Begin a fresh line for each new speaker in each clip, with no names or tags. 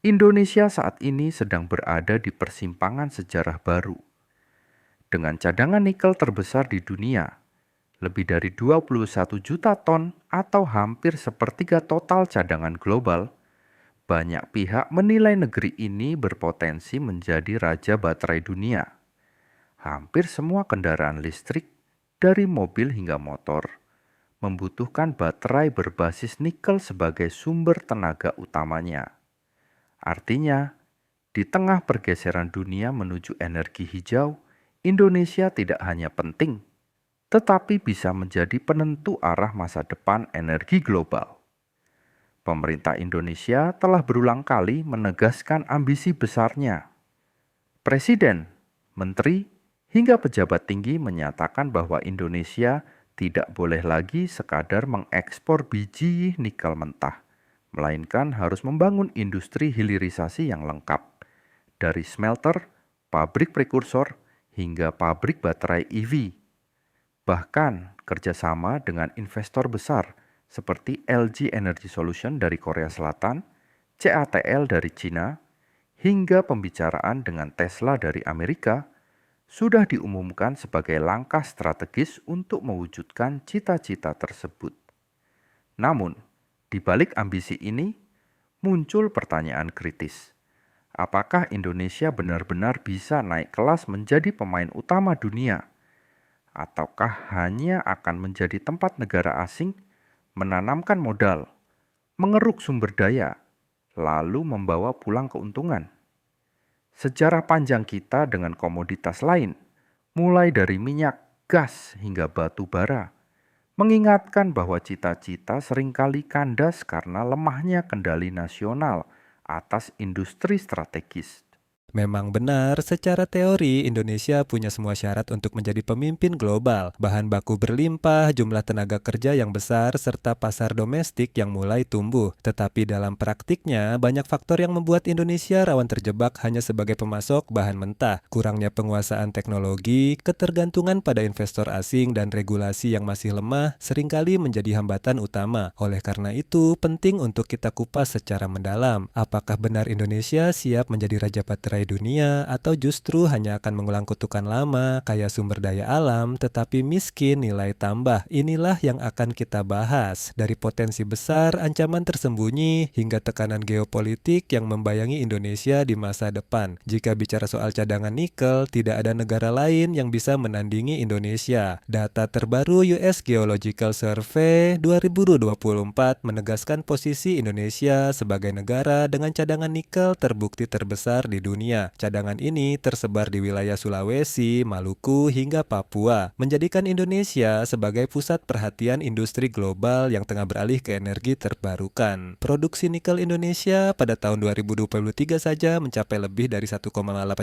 Indonesia saat ini sedang berada di persimpangan sejarah baru. Dengan cadangan nikel terbesar di dunia, lebih dari 21 juta ton atau hampir sepertiga total cadangan global, banyak pihak menilai negeri ini berpotensi menjadi raja baterai dunia. Hampir semua kendaraan listrik, dari mobil hingga motor, membutuhkan baterai berbasis nikel sebagai sumber tenaga utamanya. Artinya, di tengah pergeseran dunia menuju energi hijau, Indonesia tidak hanya penting, tetapi bisa menjadi penentu arah masa depan energi global. Pemerintah Indonesia telah berulang kali menegaskan ambisi besarnya. Presiden, menteri, hingga pejabat tinggi menyatakan bahwa Indonesia tidak boleh lagi sekadar mengekspor biji nikel mentah, melainkan harus membangun industri hilirisasi yang lengkap, dari smelter, pabrik prekursor, hingga pabrik baterai EV. Bahkan kerjasama dengan investor besar seperti LG Energy Solution dari Korea Selatan, CATL dari Cina, hingga pembicaraan dengan Tesla dari Amerika, sudah diumumkan sebagai langkah strategis untuk mewujudkan cita-cita tersebut. Namun, di balik ambisi ini, muncul pertanyaan kritis. Apakah Indonesia benar-benar bisa naik kelas menjadi pemain utama dunia? Ataukah hanya akan menjadi tempat negara asing menanamkan modal, mengeruk sumber daya, lalu membawa pulang keuntungan? Sejarah panjang kita dengan komoditas lain, mulai dari minyak, gas, hingga batu bara, mengingatkan bahwa cita-cita seringkali kandas karena lemahnya kendali nasional atas industri strategis.
Memang benar, secara teori Indonesia punya semua syarat untuk menjadi pemimpin global. Bahan baku berlimpah, jumlah tenaga kerja yang besar, serta pasar domestik yang mulai tumbuh. Tetapi dalam praktiknya, banyak faktor yang membuat Indonesia rawan terjebak hanya sebagai pemasok bahan mentah. Kurangnya penguasaan teknologi, ketergantungan pada investor asing, dan regulasi yang masih lemah seringkali menjadi hambatan utama. Oleh karena itu, penting untuk kita kupas secara mendalam. Apakah benar Indonesia siap menjadi raja baterai dunia atau justru hanya akan mengulang kutukan lama, kaya sumber daya alam tetapi miskin nilai tambah? Inilah yang akan kita bahas, dari potensi besar, ancaman tersembunyi, hingga tekanan geopolitik yang membayangi Indonesia di masa depan. Jika bicara soal cadangan nikel, tidak ada negara lain yang bisa menandingi Indonesia. Data terbaru US Geological Survey 2024 menegaskan posisi Indonesia sebagai negara dengan cadangan nikel terbukti terbesar di dunia. Cadangan ini tersebar di wilayah Sulawesi, Maluku, hingga Papua, menjadikan Indonesia sebagai pusat perhatian industri global yang tengah beralih ke energi terbarukan. Produksi nikel Indonesia pada tahun 2023 saja mencapai lebih dari 1,8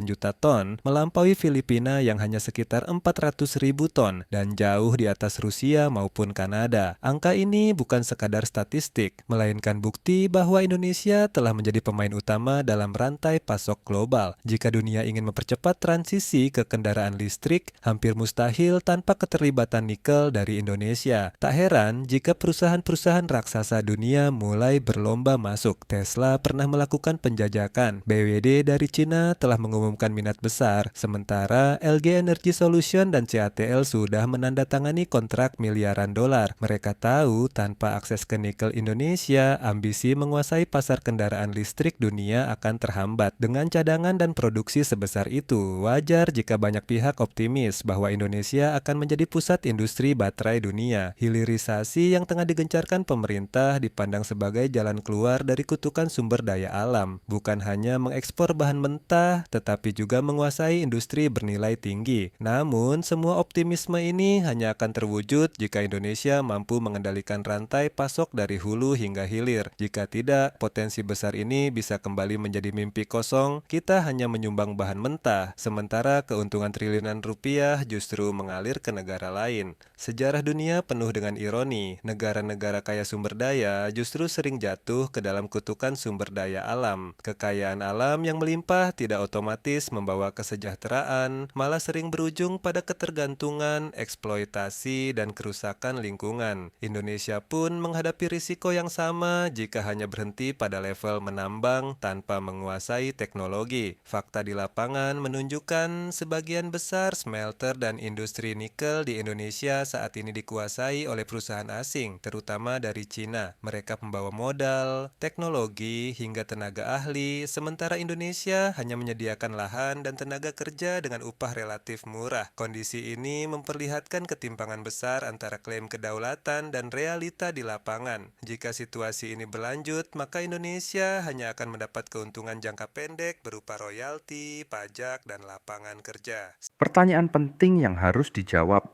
juta ton, melampaui Filipina yang hanya sekitar 400.000 ton, dan jauh di atas Rusia maupun Kanada. Angka ini bukan sekadar statistik, melainkan bukti bahwa Indonesia telah menjadi pemain utama dalam rantai pasok global. Jika dunia ingin mempercepat transisi ke kendaraan listrik, hampir mustahil tanpa keterlibatan nikel dari Indonesia. Tak heran jika perusahaan-perusahaan raksasa dunia mulai berlomba masuk. Tesla pernah melakukan penjajakan. BWD dari Cina telah mengumumkan minat besar, sementara LG Energy Solution dan CATL sudah menandatangani kontrak miliaran dolar. Mereka tahu tanpa akses ke nikel Indonesia, ambisi menguasai pasar kendaraan listrik dunia akan terhambat. Dengan cadangan dan produksi sebesar itu, wajar jika banyak pihak optimis bahwa Indonesia akan menjadi pusat industri baterai dunia. Hilirisasi yang tengah digencarkan pemerintah dipandang sebagai jalan keluar dari kutukan sumber daya alam, bukan hanya mengekspor bahan mentah, tetapi juga menguasai industri bernilai tinggi. Namun, semua optimisme ini hanya akan terwujud jika Indonesia mampu mengendalikan rantai pasok dari hulu hingga hilir. Jika tidak, potensi besar ini bisa kembali menjadi mimpi kosong. Kita kita hanya menyumbang bahan mentah, sementara keuntungan triliunan rupiah justru mengalir ke negara lain. Sejarah dunia penuh dengan ironi, negara-negara kaya sumber daya justru sering jatuh ke dalam kutukan sumber daya alam. Kekayaan alam yang melimpah tidak otomatis membawa kesejahteraan, malah sering berujung pada ketergantungan, eksploitasi, dan kerusakan lingkungan. Indonesia pun menghadapi risiko yang sama jika hanya berhenti pada level menambang tanpa menguasai teknologi. Fakta di lapangan menunjukkan sebagian besar smelter dan industri nikel di Indonesia saat ini dikuasai oleh perusahaan asing, terutama dari Cina. Mereka membawa modal, teknologi, hingga tenaga ahli, sementara Indonesia hanya menyediakan lahan dan tenaga kerja dengan upah relatif murah. Kondisi ini memperlihatkan ketimpangan besar antara klaim kedaulatan dan realita di lapangan. Jika situasi ini berlanjut, maka Indonesia hanya akan mendapat keuntungan jangka pendek berupa royalti, pajak, dan lapangan kerja.
Pertanyaan penting yang harus dijawab,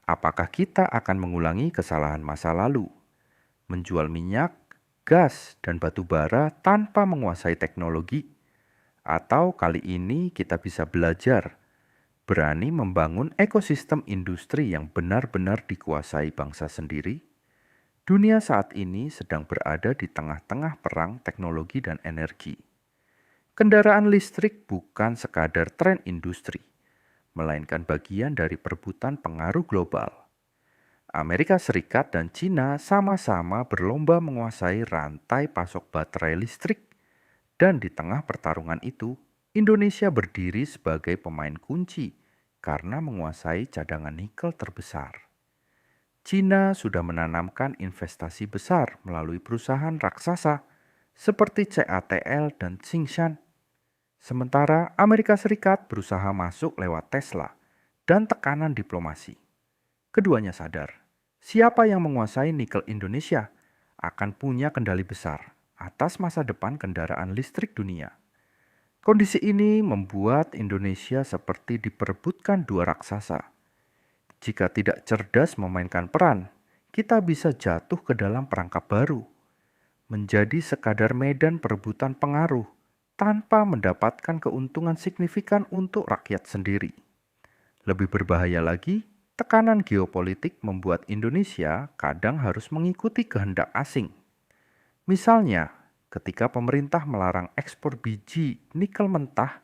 apakah kita akan mengulangi kesalahan masa lalu? Menjual minyak, gas, dan batu bara tanpa menguasai teknologi? Atau kali ini kita bisa belajar, berani membangun ekosistem industri yang benar-benar dikuasai bangsa sendiri? Dunia saat ini sedang berada di tengah-tengah perang teknologi dan energi. Kendaraan listrik bukan sekadar tren industri, melainkan bagian dari perebutan pengaruh global. Amerika Serikat dan Cina sama-sama berlomba menguasai rantai pasok baterai listrik, dan di tengah pertarungan itu, Indonesia berdiri sebagai pemain kunci karena menguasai cadangan nikel terbesar. Cina sudah menanamkan investasi besar melalui perusahaan raksasa seperti CATL dan Tsingshan. Sementara Amerika Serikat berusaha masuk lewat Tesla dan tekanan diplomasi. Keduanya sadar, siapa yang menguasai nikel Indonesia akan punya kendali besar atas masa depan kendaraan listrik dunia. Kondisi ini membuat Indonesia seperti diperebutkan dua raksasa. Jika tidak cerdas memainkan peran, kita bisa jatuh ke dalam perangkap baru, menjadi sekadar medan perebutan pengaruh tanpa mendapatkan keuntungan signifikan untuk rakyat sendiri. Lebih berbahaya lagi, tekanan geopolitik membuat Indonesia kadang harus mengikuti kehendak asing. Misalnya, ketika pemerintah melarang ekspor biji nikel mentah,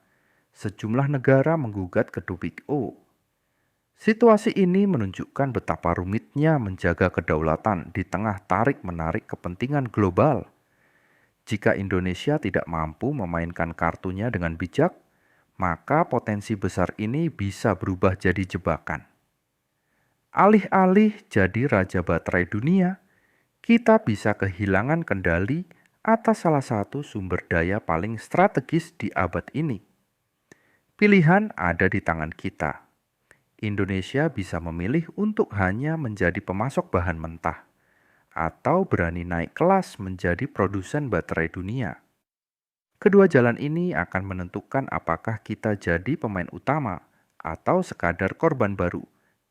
sejumlah negara menggugat ke WTO. Situasi ini menunjukkan betapa rumitnya menjaga kedaulatan di tengah tarik-menarik kepentingan global. Jika Indonesia tidak mampu memainkan kartunya dengan bijak, maka potensi besar ini bisa berubah jadi jebakan. Alih-alih jadi raja baterai dunia, kita bisa kehilangan kendali atas salah satu sumber daya paling strategis di abad ini. Pilihan ada di tangan kita. Indonesia bisa memilih untuk hanya menjadi pemasok bahan mentah, atau berani naik kelas menjadi produsen baterai dunia. Kedua jalan ini akan menentukan apakah kita jadi pemain utama atau sekadar korban baru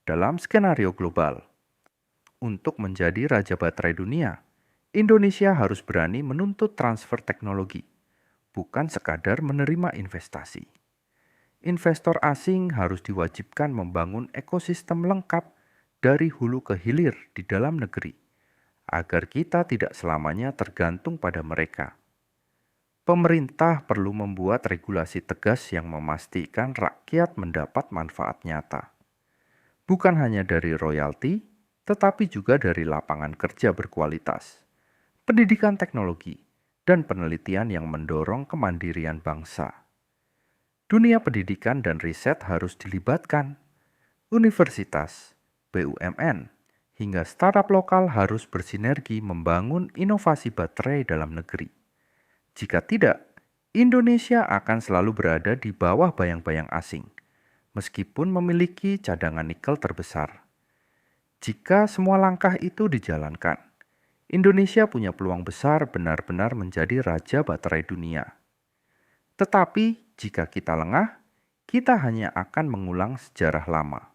dalam skenario global. Untuk menjadi raja baterai dunia, Indonesia harus berani menuntut transfer teknologi, bukan sekadar menerima investasi. Investor asing harus diwajibkan membangun ekosistem lengkap dari hulu ke hilir di dalam negeri, agar kita tidak selamanya tergantung pada mereka. Pemerintah perlu membuat regulasi tegas yang memastikan rakyat mendapat manfaat nyata. Bukan hanya dari royalti, tetapi juga dari lapangan kerja berkualitas, pendidikan teknologi, dan penelitian yang mendorong kemandirian bangsa. Dunia pendidikan dan riset harus dilibatkan. Universitas, BUMN, hingga startup lokal harus bersinergi membangun inovasi baterai dalam negeri. Jika tidak, Indonesia akan selalu berada di bawah bayang-bayang asing, meskipun memiliki cadangan nikel terbesar. Jika semua langkah itu dijalankan, Indonesia punya peluang besar benar-benar menjadi raja baterai dunia. Tetapi jika kita lengah, kita hanya akan mengulang sejarah lama.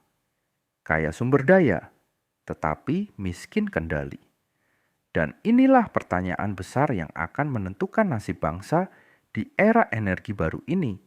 Kaya sumber daya, tetapi miskin kendali. Dan inilah pertanyaan besar yang akan menentukan nasib bangsa di era energi baru ini.